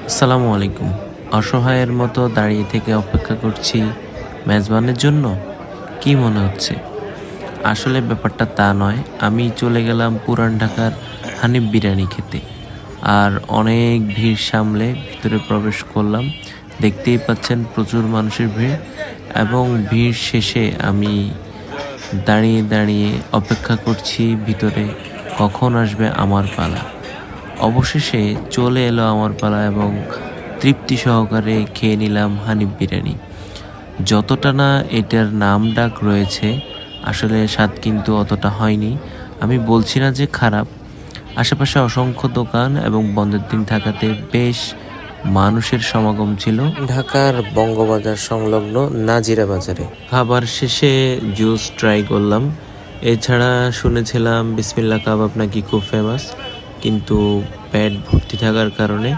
আসসালামু আলাইকুম। অসহায়ের মতো দাঁড়িয়ে থেকে অপেক্ষা করছি মেজবানের জন্য? কি মনে হচ্ছে? আসলে ব্যাপারটা তা নয়। আমি চলে গেলাম পুরান ঢাকার হানিফ বিরিয়ানি খেতে। আর অনেক ভিড় সামলে ভিতরে প্রবেশ করলাম। দেখতেই পাচ্ছেন প্রচুর মানুষের ভিড় এবং ভিড় শেষে আমি দাঁড়িয়ে দাঁড়িয়ে অপেক্ষা করছি ভিতরে কখন আসবে আমার পালা। অবশেষে চলে এলো আমার পালা এবং তৃপ্তি সহকারে খেয়ে নিলাম হানিফ বিরিয়ানি। যতটা না এটার নাম ডাক রয়েছে, আসলে স্বাদ কিন্তু অতটা হয়নি। আমি বলছি না যে খারাপ। আশেপাশে অসংখ্য দোকান এবং বন্ধের দিন থাকাতে বেশ মানুষের সমাগম ছিল ঢাকার বঙ্গবাজার সংলগ্ন নাজিরা বাজারে। খাবার শেষে জুস ট্রাই করলাম। এছাড়া শুনেছিলাম বিসমিল্লাহ কাবাব নাকি খুব ফেমাস, কিন্তু পেট ভর্তি থাকার কারণে